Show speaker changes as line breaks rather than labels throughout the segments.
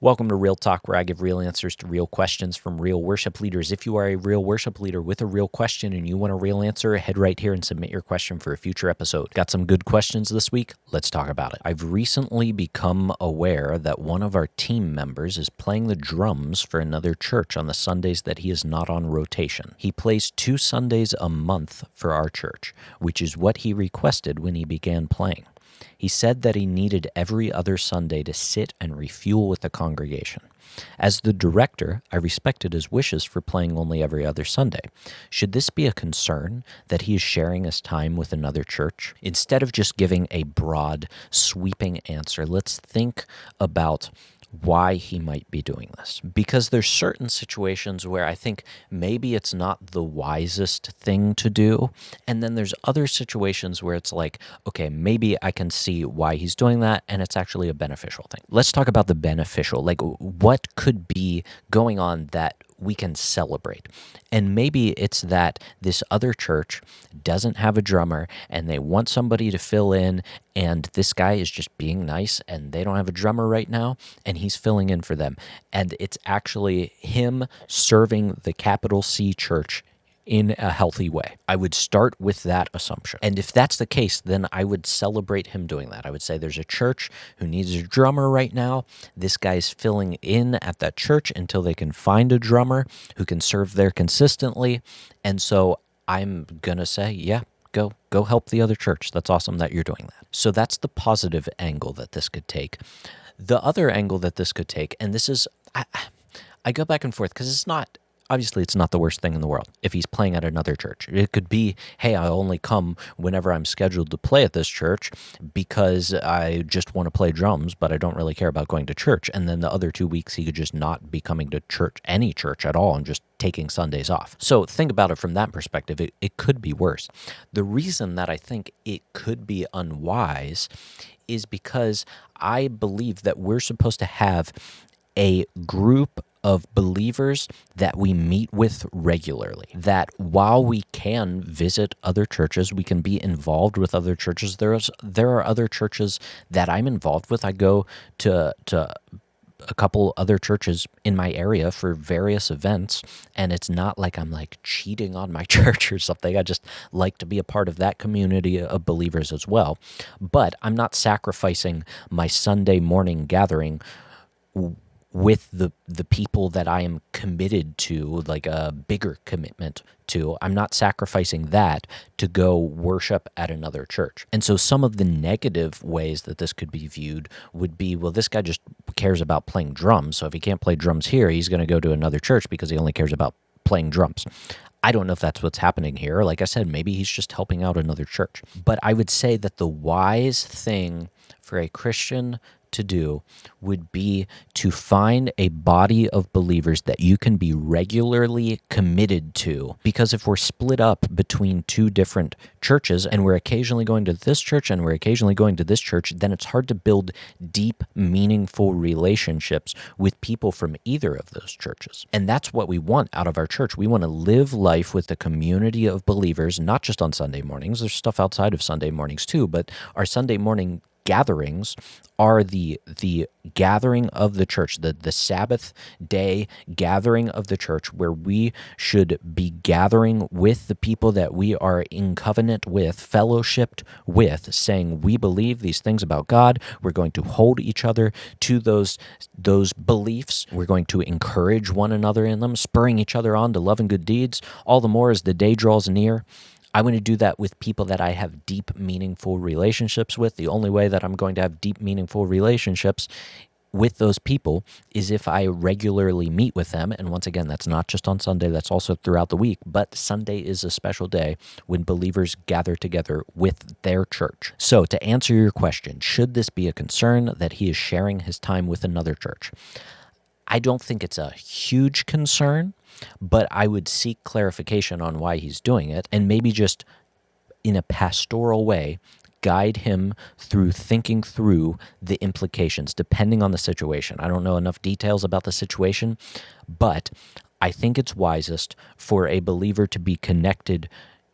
Welcome to Real Talk, where I give real answers to real questions from real worship leaders. If you are a real worship leader with a real question and you want a real answer, head right here and submit your question for a future episode. Got some good questions this week? Let's talk about it. I've recently become aware that one of our team members is playing the drums for another church on the Sundays that he is not on rotation. He plays 2 Sundays a month for our church, which is what he requested when he began playing. He said that he needed every other Sunday to sit and refuel with the congregation. As the director, I respected his wishes for playing only every other Sunday. Should this be a concern that he is sharing his time with another church? Instead of just giving a broad, sweeping answer, let's think about why he might be doing this. Because there's certain situations where I think maybe it's not the wisest thing to do, and then there's other situations where it's like, okay, maybe I can see why he's doing that, and it's actually a beneficial thing. Let's talk about the beneficial, like what could be going on that we can celebrate. And maybe it's that this other church doesn't have a drummer and they want somebody to fill in, and this guy is just being nice and they don't have a drummer right now and he's filling in for them. And it's actually him serving the capital C church in a healthy way. I would start with that assumption. And if that's the case, then I would celebrate him doing that. I would say there's a church who needs a drummer right now. This guy's filling in at that church until they can find a drummer who can serve there consistently. And so I'm going to say, yeah, go help the other church. That's awesome that you're doing that. So that's the positive angle that this could take. The other angle that this could take, and this is, I go back and forth because obviously, it's not the worst thing in the world if he's playing at another church. It could be, hey, I only come whenever I'm scheduled to play at this church because I just want to play drums, but I don't really care about going to church. And then the other 2 weeks, he could just not be coming to church, any church at all, and just taking Sundays off. So think about it from that perspective. It could be worse. The reason that I think it could be unwise is because I believe that we're supposed to have a group of believers that we meet with regularly, that while we can visit other churches, we can be involved with other churches. There are other churches that I'm involved with. I go to a couple other churches in my area for various events, and it's not like I'm like cheating on my church or something. I just like to be a part of that community of believers as well. But I'm not sacrificing my Sunday morning gathering with the people that I am committed to, like a bigger commitment to. I'm not sacrificing that to go worship at another church. And so some of the negative ways that this could be viewed would be, well, this guy just cares about playing drums. So if he can't play drums here, he's going to go to another church because he only cares about playing drums. I don't know if that's what's happening here. Like I said, maybe he's just helping out another church. But I would say that the wise thing for a Christian to do would be to find a body of believers that you can be regularly committed to. Because if we're split up between 2 different churches and we're occasionally going to this church and we're occasionally going to this church, then it's hard to build deep, meaningful relationships with people from either of those churches. And that's what we want out of our church. We want to live life with a community of believers, not just on Sunday mornings. There's stuff outside of Sunday mornings too, but our Sunday morning gatherings are the gathering of the church, the Sabbath day gathering of the church, where we should be gathering with the people that we are in covenant with, fellowshipped with, saying we believe these things about God. We're going to hold each other to those beliefs. We're going to encourage one another in them, spurring each other on to love and good deeds, all the more as the day draws near. I want to do that with people that I have deep, meaningful relationships with. The only way that I'm going to have deep, meaningful relationships with those people is if I regularly meet with them. And once again, that's not just on Sunday, that's also throughout the week. But Sunday is a special day when believers gather together with their church. So to answer your question, should this be a concern that he is sharing his time with another church? I don't think it's a huge concern, but I would seek clarification on why he's doing it, and maybe just in a pastoral way, guide him through thinking through the implications, depending on the situation. I don't know enough details about the situation, but I think it's wisest for a believer to be connected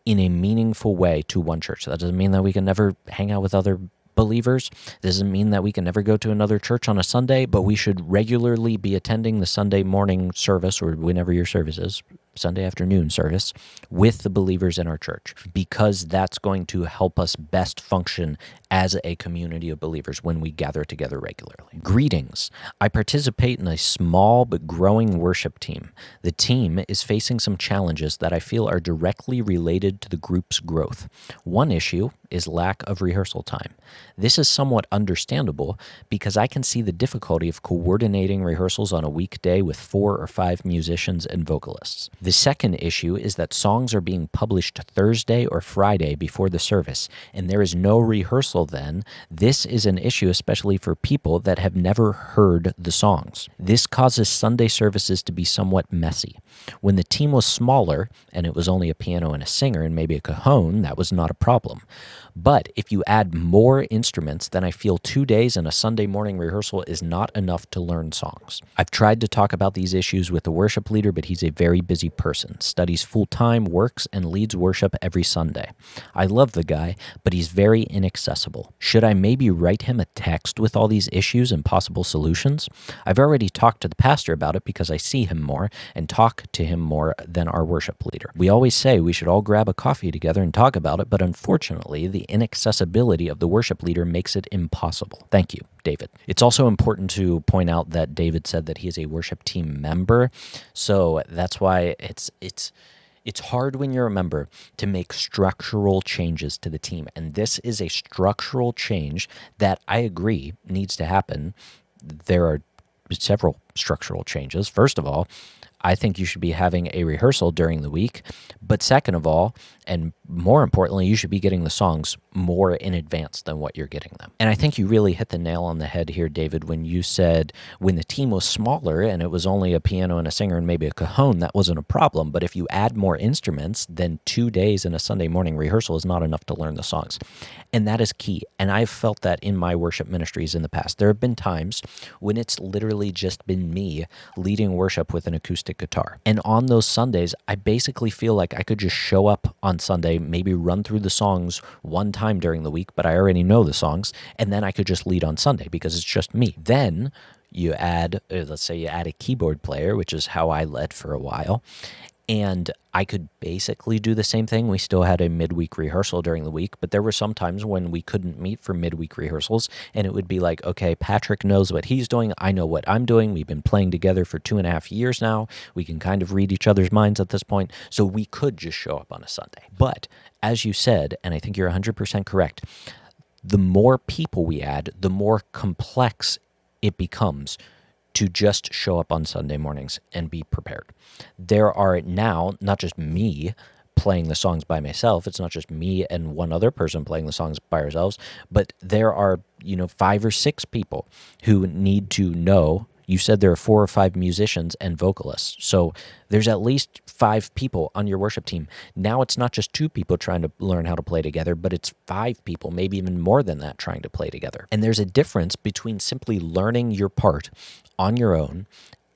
in a meaningful way to one church. That doesn't mean that we can never hang out with other believers. This doesn't mean that we can never go to another church on a Sunday, but we should regularly be attending the Sunday morning service, or whenever your service is, Sunday afternoon service, with the believers in our church, because that's going to help us best function as a community of believers when we gather together regularly. Greetings. I participate in a small but growing worship team. The team is facing some challenges that I feel are directly related to the group's growth. One issue is lack of rehearsal time. This is somewhat understandable because I can see the difficulty of coordinating rehearsals on a weekday with 4 or 5 musicians and vocalists. The second issue is that songs are being published Thursday or Friday before the service, and there is no rehearsal then. This is an issue especially for people that have never heard the songs. This causes Sunday services to be somewhat messy. When the team was smaller, and it was only a piano and a singer and maybe a cajon, that was not a problem. But if you add more instruments, then I feel 2 days and a Sunday morning rehearsal is not enough to learn songs. I've tried to talk about these issues with the worship leader, but he's a very busy person, studies full-time, works, and leads worship every Sunday. I love the guy, but he's very inaccessible. Should I maybe write him a text with all these issues and possible solutions? I've already talked to the pastor about it because I see him more and talk to him more than our worship leader. We always say we should all grab a coffee together and talk about it, but unfortunately, the inaccessibility of the worship leader makes it impossible. Thank you, David. It's also important to point out that David said that he is a worship team member, so that's why it's hard when you're a member to make structural changes to the team, and this is a structural change that I agree needs to happen. There are several structural changes. First of all, I think you should be having a rehearsal during the week. But second of all, and more importantly, you should be getting the songs more in advance than what you're getting them. And I think you really hit the nail on the head here, David, when you said when the team was smaller and it was only a piano and a singer and maybe a cajon, that wasn't a problem. But if you add more instruments, then 2 days in a Sunday morning rehearsal is not enough to learn the songs. And that is key. And I've felt that in my worship ministries in the past. There have been times when it's literally just been me leading worship with an acoustic guitar. And on those Sundays, I basically feel like I could just show up on Sunday, maybe run through the songs one time during the week, but I already know the songs, and then I could just lead on Sunday because it's just me. Then you add, let's say you add a keyboard player, which is how I led for a while, and I could basically do the same thing. We still had a midweek rehearsal during the week, but there were some times when we couldn't meet for midweek rehearsals, and it would be like, okay, Patrick knows what he's doing. I know what I'm doing. We've been playing together for 2.5 years now. We can kind of read each other's minds at this point, so we could just show up on a Sunday. But as you said, and I think you're 100% correct, the more people we add, the more complex it becomes to just show up on Sunday mornings and be prepared. There are now not just me playing the songs by myself. It's not just me and one other person playing the songs by ourselves, but there are, 5 or 6 people who need to know. You said there are 4 or 5 musicians and vocalists. So there's at least 5 people on your worship team. Now it's not just 2 people trying to learn how to play together, but it's 5 people, maybe even more than that, trying to play together. And there's a difference between simply learning your part on your own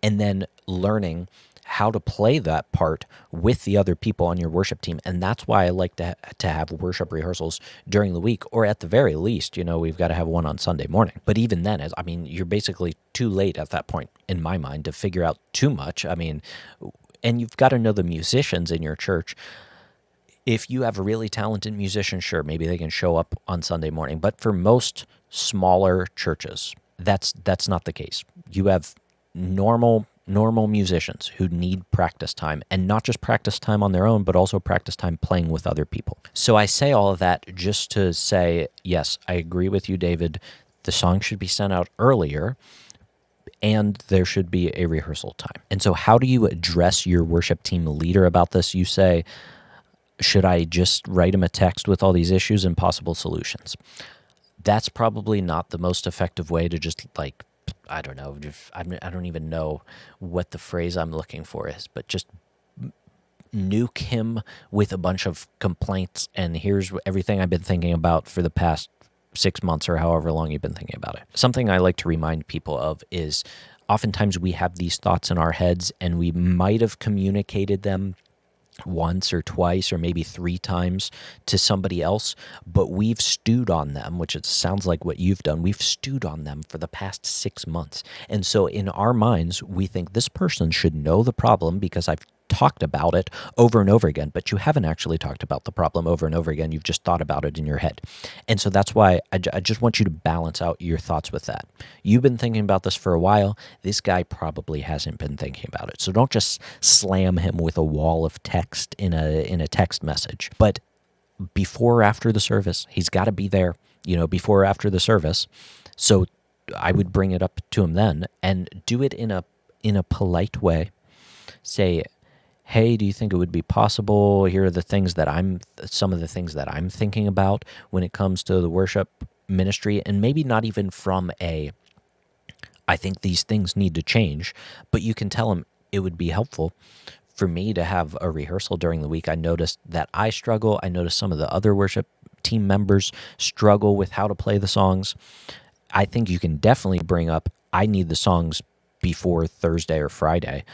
and then learning how to play that part with the other people on your worship team. And that's why I like to have worship rehearsals during the week, or at the very least, we've got to have one on Sunday morning. But even then, you're basically too late at that point, in my mind, to figure out too much. And you've got to know the musicians in your church. If you have a really talented musician, sure, maybe they can show up on Sunday morning. But for most smaller churches, that's not the case. You have normal musicians who need practice time, and not just practice time on their own, but also practice time playing with other people. So I say all of that just to say, yes, I agree with you, David. The song should be sent out earlier, and there should be a rehearsal time. And so how do you address your worship team leader about this? You say, should I just write him a text with all these issues and possible solutions? That's probably not the most effective way to just I don't know. I don't even know what the phrase I'm looking for is, but just nuke him with a bunch of complaints, and here's everything I've been thinking about for the past 6 months or however long you've been thinking about it. Something I like to remind people of is oftentimes we have these thoughts in our heads, and we might have communicated them once or twice or maybe 3 times to somebody else, but we've stewed on them, which it sounds like what you've done. We've stewed on them for the past 6 months. And so in our minds, we think this person should know the problem because I've talked about it over and over again, but you haven't actually talked about the problem over and over again. You've just thought about it in your head. And so that's why I just want you to balance out your thoughts with that. You've been thinking about this for a while. This guy probably hasn't been thinking about it. So don't just slam him with a wall of text in a text message. But before or after the service, he's got to be there, before or after the service. So I would bring it up to him then and do it in a polite way. Say, hey, do you think it would be possible? Here are some of the things that I'm thinking about when it comes to the worship ministry, and maybe not even from I think these things need to change, but you can tell them it would be helpful for me to have a rehearsal during the week. I noticed that I struggle. I noticed some of the other worship team members struggle with how to play the songs. I think you can definitely bring up, I need the songs before Thursday or Friday,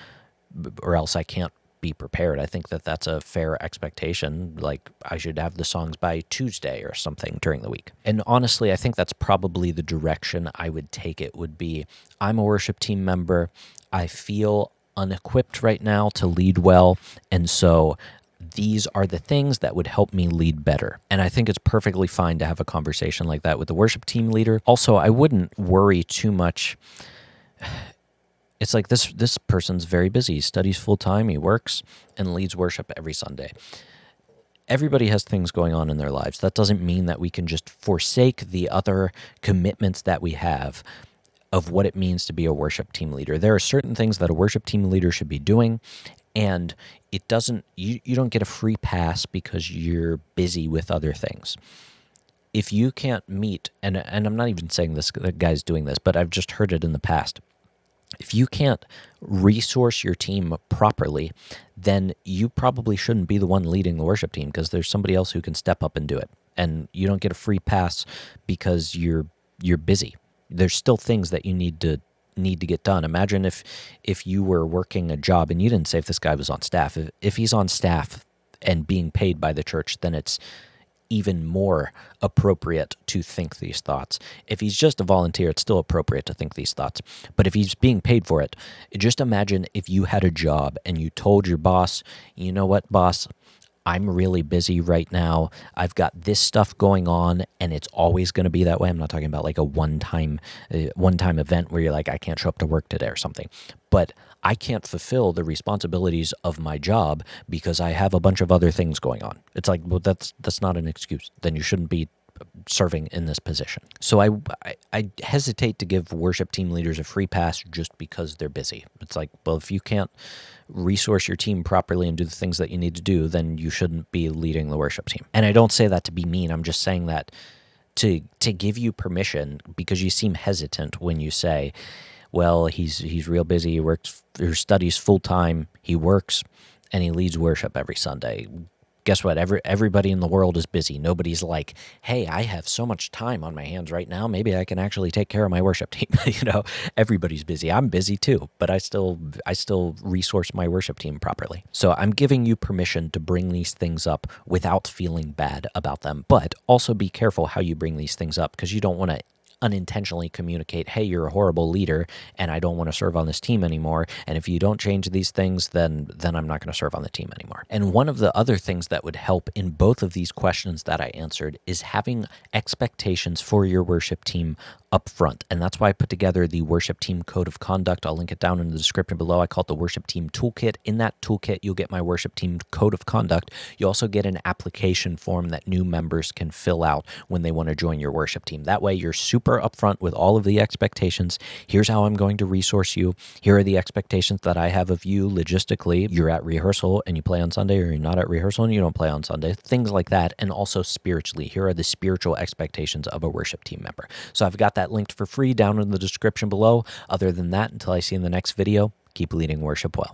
or else I can't be prepared. I think that that's a fair expectation. Like, I should have the songs by Tuesday or something during the week. And honestly, I think that's probably the direction I would take it, would be, I'm a worship team member. I feel unequipped right now to lead well. And so these are the things that would help me lead better. And I think it's perfectly fine to have a conversation like that with the worship team leader. Also, I wouldn't worry too much. It's like this person's very busy. He studies full-time, he works, and leads worship every Sunday. Everybody has things going on in their lives. That doesn't mean that we can just forsake the other commitments that we have of what it means to be a worship team leader. There are certain things that a worship team leader should be doing, and it doesn't. You don't get a free pass because you're busy with other things. If you can't meet, and I'm not even saying this guy's doing this, but I've just heard it in the past. If you can't resource your team properly, then you probably shouldn't be the one leading the worship team, because there's somebody else who can step up and do it. And you don't get a free pass because you're busy. There's still things that you need to get done. Imagine if you were working a job, and you didn't say if this guy was on staff. If he's on staff and being paid by the church, then it's even more appropriate to think these thoughts. If he's just a volunteer, it's still appropriate to think these thoughts. But if he's being paid for it, just imagine if you had a job and you told your boss, you know what, boss, I'm really busy right now. I've got this stuff going on, and it's always going to be that way. I'm not talking about like a one-time event where you're like, I can't show up to work today or something. But I can't fulfill the responsibilities of my job because I have a bunch of other things going on. It's like, well, that's not an excuse. Then you shouldn't be serving in this position. So I hesitate to give worship team leaders a free pass just because they're busy. It's like, well, if you can't resource your team properly and do the things that you need to do, then you shouldn't be leading the worship team. And I don't say that to be mean. I'm just saying that to give you permission, because you seem hesitant when you say, well, he's real busy. He works or studies full time. He works and he leads worship every Sunday. Guess what? Everybody in the world is busy. Nobody's like, hey, I have so much time on my hands right now. Maybe I can actually take care of my worship team. Everybody's busy. I'm busy too, but I still resource my worship team properly. So I'm giving you permission to bring these things up without feeling bad about them. But also be careful how you bring these things up, because you don't want to unintentionally communicate, hey, you're a horrible leader and I don't want to serve on this team anymore. And if you don't change these things, then I'm not going to serve on the team anymore. And one of the other things that would help in both of these questions that I answered is having expectations for your worship team up front. And that's why I put together the worship team code of conduct. I'll link it down in the description below. I call it the worship team toolkit. In that toolkit, you'll get my worship team code of conduct. You also get an application form that new members can fill out when they want to join your worship team. That way you're super upfront with all of the expectations. Here's how I'm going to resource you. Here are the expectations that I have of you logistically. You're at rehearsal and you play on Sunday, or you're not at rehearsal and you don't play on Sunday. Things like that. And also spiritually, here are the spiritual expectations of a worship team member. So I've got that linked for free down in the description below. Other than that, until I see you in the next video, keep leading worship well.